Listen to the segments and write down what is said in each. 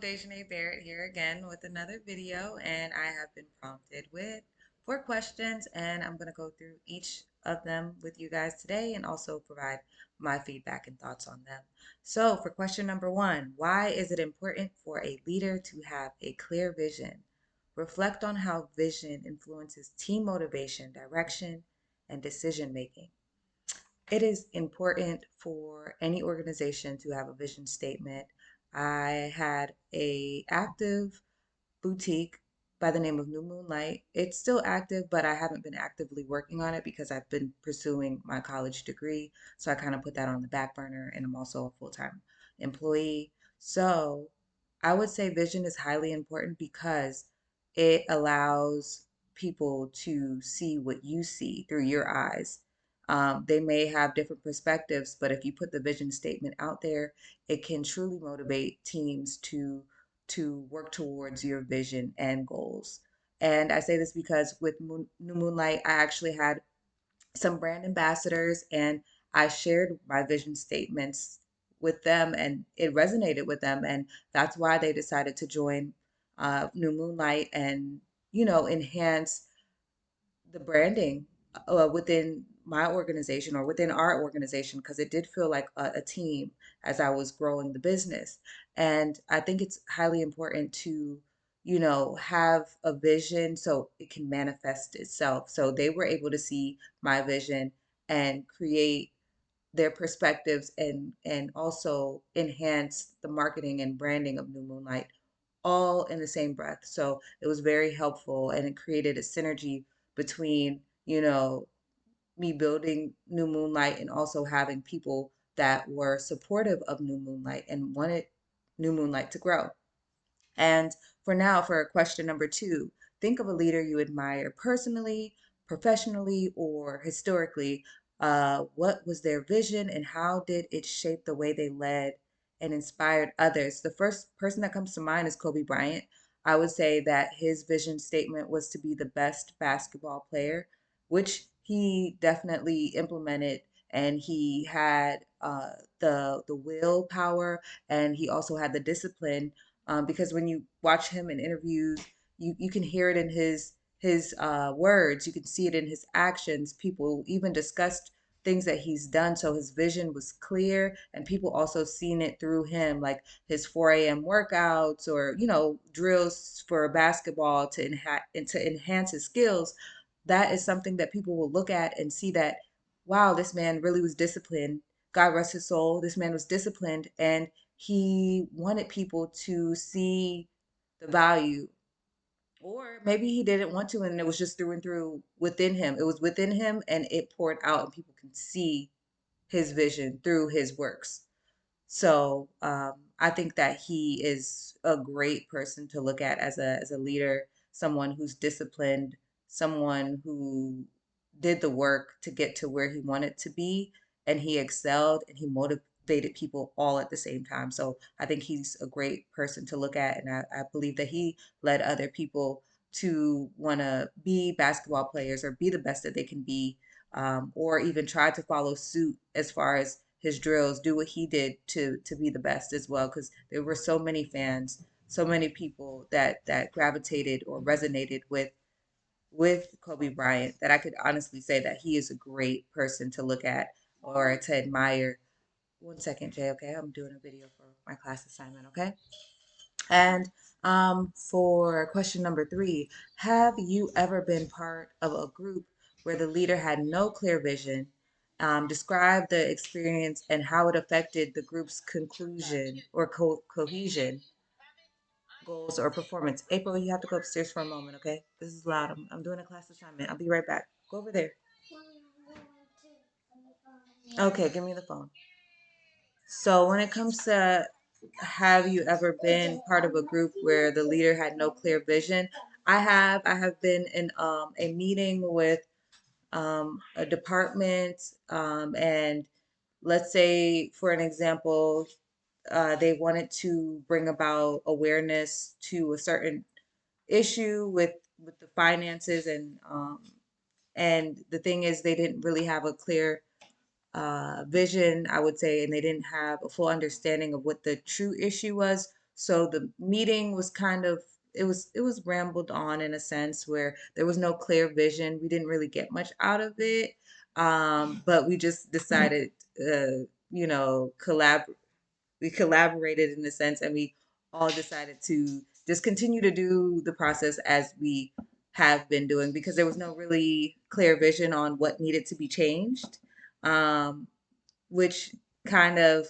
Dejanay Barrett here again with another video, and I have been prompted with 4 questions, and I'm going to go through each of them with you guys today and also provide my feedback and thoughts on them. So, for question number 1, why is it important for a leader to have a clear vision? Reflect on how vision influences team motivation, direction, and decision making. It is important for any organization to have a vision statement. I had a active boutique by the name of New Moonlight. It's still active, but I haven't been actively working on it because I've been pursuing my college degree. So I kind of put that on the back burner, and I'm also a full-time employee. So I would say vision is highly important because it allows people to see what you see through your eyes. They may have different perspectives, but if you put the vision statement out there, it can truly motivate teams to work towards your vision and goals. And I say this because with New Moonlight, I actually had some brand ambassadors and I shared my vision statements with them and it resonated with them. And that's why they decided to join New Moonlight and, enhance the branding within my organization or within our organization because it did feel like a team as I was growing the business. And I think it's highly important to, have a vision so it can manifest itself. So they were able to see my vision and create their perspectives and also enhance the marketing and branding of New Moonlight all in the same breath. So it was very helpful and it created a synergy between, me building New Moonlight and also having people that were supportive of New Moonlight and wanted New Moonlight to grow. And for now, for question number 2, think of a leader you admire personally, professionally, or historically. What was their vision and how did it shape the way they led and inspired others? The first person that comes to mind is Kobe Bryant. I would say that his vision statement was to be the best basketball player, which he definitely implemented, and he had the willpower, and he also had the discipline because when you watch him in interviews, you can hear it in his words. You can see it in his actions. People even discussed things that he's done. So his vision was clear, and people also seen it through him, like his 4 a.m. workouts or drills for basketball to enhance his skills. That is something that people will look at and see that, wow, this man really was disciplined. God rest his soul. This man was disciplined, and he wanted people to see the value, or maybe he didn't want to and it was just through and through within him. It was within him and it poured out and people can see his vision through his works. So I think that he is a great person to look at as a leader, someone who's disciplined, someone who did the work to get to where he wanted to be, and he excelled and he motivated people all at the same time. So I think he's a great person to look at, and I believe that he led other people to want to be basketball players or be the best that they can be, or even try to follow suit as far as his drills, do what he did to be the best as well. Because there were so many fans, so many people that gravitated or resonated with Kobe Bryant that I could honestly say that he is a great person to look at or to admire. One second, Jay. Okay, I'm doing a video for my class assignment. Okay. And for question number 3, have you ever been part of a group where the leader had no clear vision? Describe the experience and how it affected the group's conclusion or cohesion, goals, or performance. April, you have to go upstairs for a moment, okay? This is loud. I'm doing a class assignment. I'll be right back. Go over there. Okay, give me the phone. So when it comes to have you ever been part of a group where the leader had no clear vision? I have. I have been in a meeting with a department, and let's say, for an example, they wanted to bring about awareness to a certain issue with the finances, and the thing is, they didn't really have a clear vision, I would say, and they didn't have a full understanding of what the true issue was. So the meeting was kind of, it was rambled on in a sense where there was no clear vision. We didn't really get much out of it. But we just decided, you know, we collaborated in a sense, and we all decided to just continue to do the process as we have been doing, because there was no really clear vision on what needed to be changed, um, which kind of,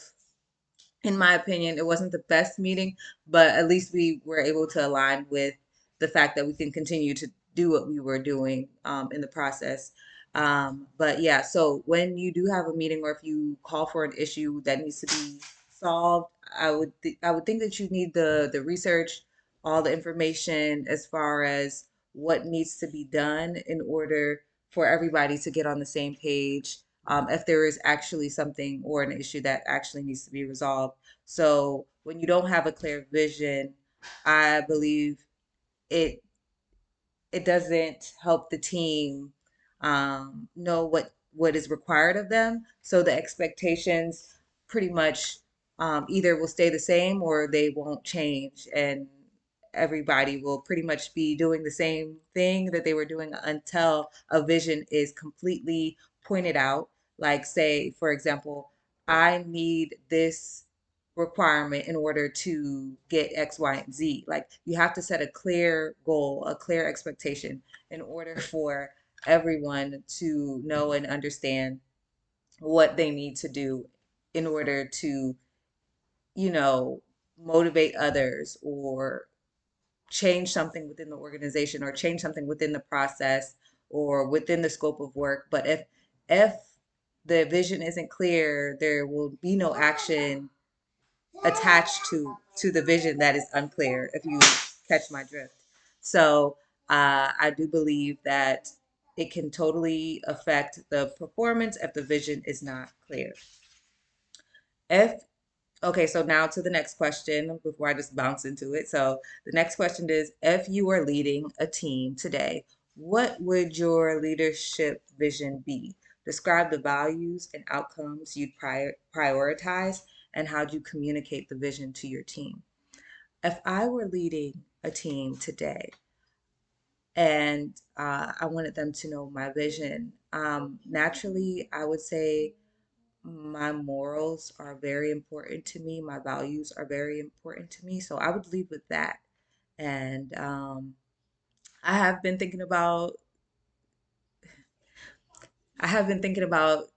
in my opinion, it wasn't the best meeting, but at least we were able to align with the fact that we can continue to do what we were doing, in the process. But yeah, so when you do have a meeting, or if you call for an issue that needs to be solved, I would think that you need the research, all the information as far as what needs to be done in order for everybody to get on the same page, if there is actually something or an issue that actually needs to be resolved. So when you don't have a clear vision, I believe it it doesn't help the team, know what is required of them. So the expectations pretty much, either will stay the same or they won't change, and everybody will pretty much be doing the same thing that they were doing until a vision is completely pointed out. Like, say, for example, I need this requirement in order to get X, Y, and Z. Like, you have to set a clear goal, a clear expectation in order for everyone to know and understand what they need to do in order to, you know, motivate others, or change something within the organization, or change something within the process, or within the scope of work. But if the vision isn't clear, there will be no action attached to the vision that is unclear, if you catch my drift. So I do believe that it can totally affect the performance if the vision is not clear. If Okay, so now to the next question before I just bounce into it. So the next question is, if you are leading a team today, what would your leadership vision be? Describe the values and outcomes you'd prioritize, and how do you communicate the vision to your team? If I were leading a team today, and I wanted them to know my vision, naturally, I would say my morals are very important to me. My values are very important to me. So I would lead with that. And I have been thinking about I have been thinking about,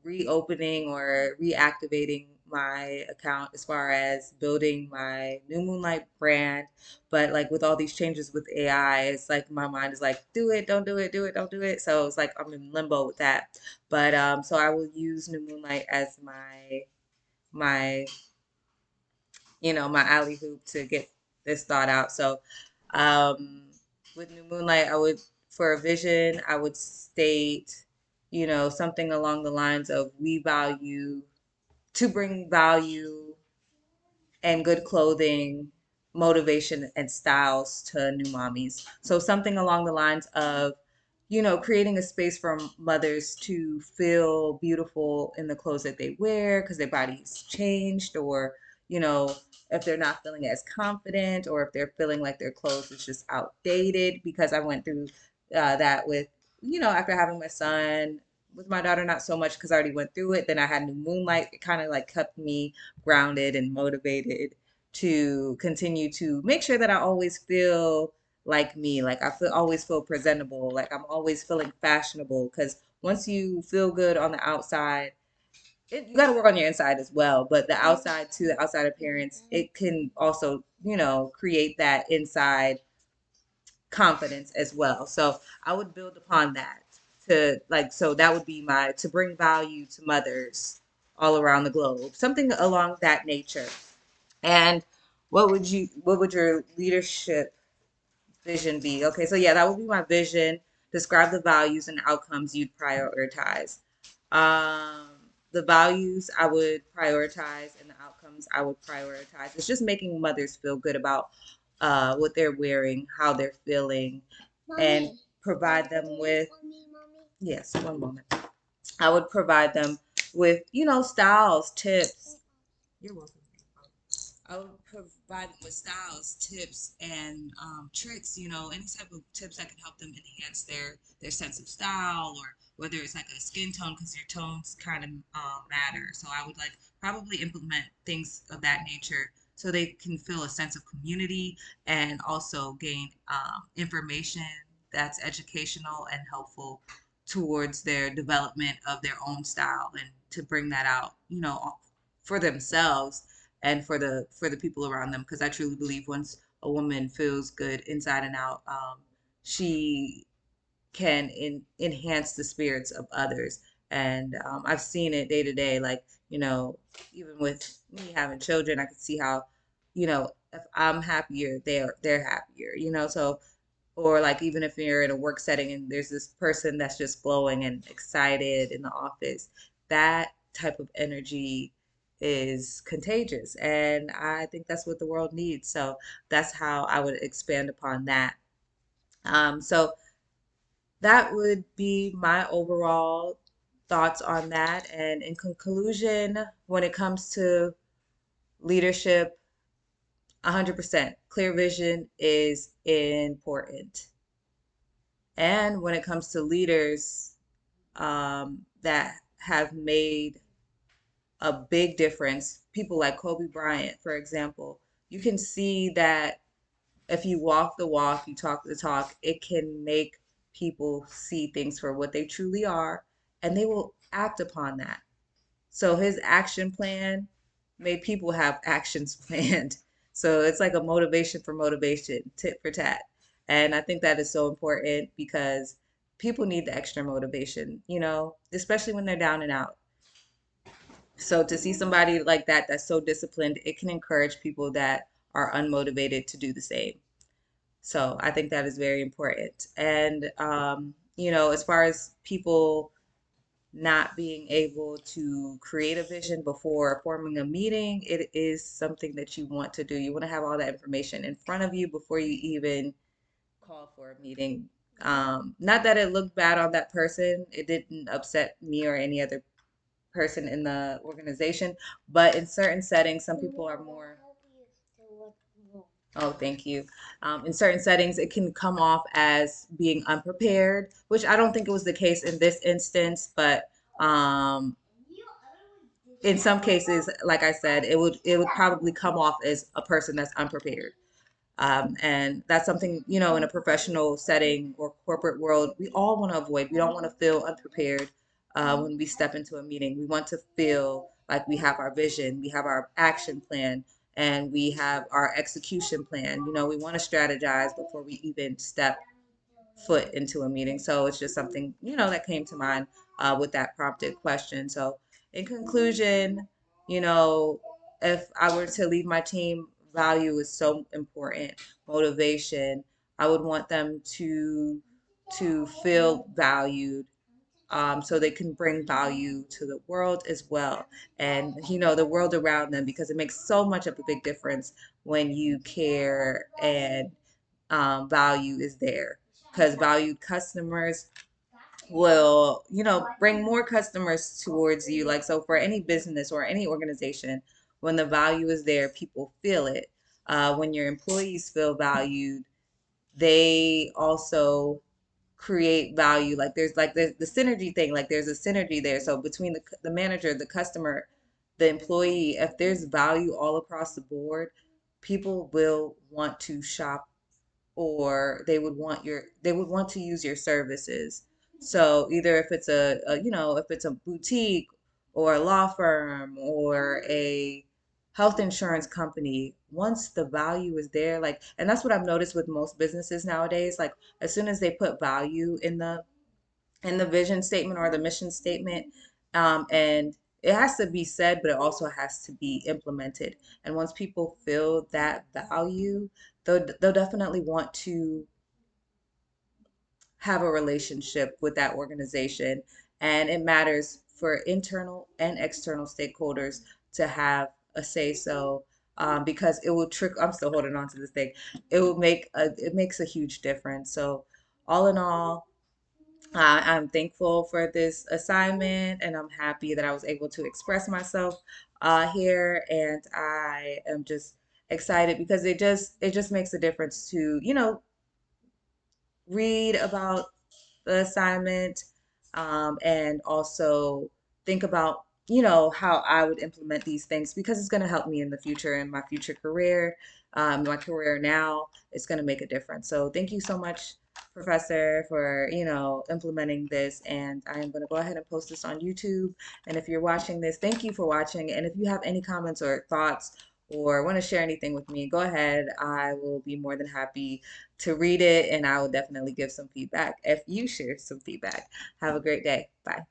reopening or reactivating my account as far as building my New Moonlight brand. But like with all these changes with AI, it's like my mind is like, do it, don't do it, do it, don't do it. So it's like I'm in limbo with that. But so I will use New Moonlight as my my alley hoop to get this thought out. So, um, with New Moonlight, for a vision, I would state, something along the lines of, we value to bring value and good clothing, motivation, and styles to new mommies. So something along the lines of, creating a space for mothers to feel beautiful in the clothes that they wear because their body's changed, or, you know, if they're not feeling as confident, or if they're feeling like their clothes is just outdated. Because I went through that with, after having my son. With my daughter, not so much because I already went through it. Then I had New Moonlight. It kind of like kept me grounded and motivated to continue to make sure that I always feel like me. Like, always feel presentable. Like, I'm always feeling fashionable. Because once you feel good on the outside, you got to work on your inside as well. But the outside, to the outside appearance, it can also, create that inside confidence as well. So I would build upon that, so that would be to bring value to mothers all around the globe, something along that nature. And what would your leadership vision be? Okay, so yeah, that would be my vision. Describe the values and outcomes you'd prioritize. Um, the values I would prioritize, and the outcomes I would prioritize. It's just making mothers feel good about what they're wearing, how they're feeling, and provide them with, yes, one moment. I would provide them with, styles, tips. You're welcome. I would provide them with styles, tips, and tricks. Any type of tips that can help them enhance their sense of style, or whether it's like a skin tone, because your tones kind of matter. So I would like probably implement things of that nature so they can feel a sense of community and also gain information that's educational and helpful towards their development of their own style and to bring that out, for themselves and for the people around them, because I truly believe once a woman feels good inside and out, she can enhance the spirits of others. And I've seen it day to day, like, even with me having children, I can see how, if I'm happier, they're happier, so, or like even if you're in a work setting and there's this person that's just glowing and excited in the office, that type of energy is contagious. And I think that's what the world needs. So that's how I would expand upon that. So that would be my overall thoughts on that. And in conclusion, when it comes to leadership, 100% clear vision is important. And when it comes to leaders that have made a big difference, people like Kobe Bryant, for example, you can see that if you walk the walk, you talk the talk, it can make people see things for what they truly are, and they will act upon that. So his action plan made people have actions planned. So it's like a motivation for motivation, tit for tat. And I think that is so important because people need the extra motivation, especially when they're down and out. So to see somebody like that that's so disciplined, it can encourage people that are unmotivated to do the same. So I think that is very important. And as far as people not being able to create a vision before forming a meeting, it is something that you want to do. You want to have all that information in front of you before you even call for a meeting. Not that it looked bad on that person, it didn't upset me or any other person in the organization, but in certain settings, some people are more. Oh, thank you. In certain settings, it can come off as being unprepared, which I don't think it was the case in this instance, but um, in some cases, like I said, it would probably come off as a person that's unprepared. And that's something, in a professional setting or corporate world, we all want to avoid. We don't want to feel unprepared when we step into a meeting. We want to feel like we have our vision, we have our action plan, and we have our execution plan. We want to strategize before we even step foot into a meeting. So it's just something, that came to mind with that prompted question. So in conclusion, you know, if I were to leave my team, value is so important. Motivation. I would want them to feel valued, so they can bring value to the world as well, and the world around them, because it makes so much of a big difference when you care and value is there, because valued customers will, bring more customers towards you. Like, so for any business or any organization, when the value is there, people feel it. When your employees feel valued, they also create value. Like there's like the synergy thing, like there's a synergy there. So between the manager, the customer, the employee, if there's value all across the board, people will want to shop, or they would want to use your services. So either if it's if it's a boutique or a law firm or a health insurance company, once the value is there, like, and that's what I've noticed with most businesses nowadays, like as soon as they put value in the vision statement or the mission statement, and it has to be said, but it also has to be implemented. And once people feel that value, they'll definitely want to have a relationship with that organization. And it matters for internal and external stakeholders to have a say so, because it will trick. I'm still holding on to this thing. It makes a huge difference. So all in all, I'm thankful for this assignment, and I'm happy that I was able to express myself here, and I am just excited because it just makes a difference to, read about the assignment, and also think about, how I would implement these things because it's going to help me in the future in my future career, my career now. It's going to make a difference. So thank you so much, Professor, for, implementing this. And I am going to go ahead and post this on YouTube. And if you're watching this, thank you for watching. And if you have any comments or thoughts or want to share anything with me, go ahead. I will be more than happy to read it, and I will definitely give some feedback if you share some feedback. Have a great day. Bye.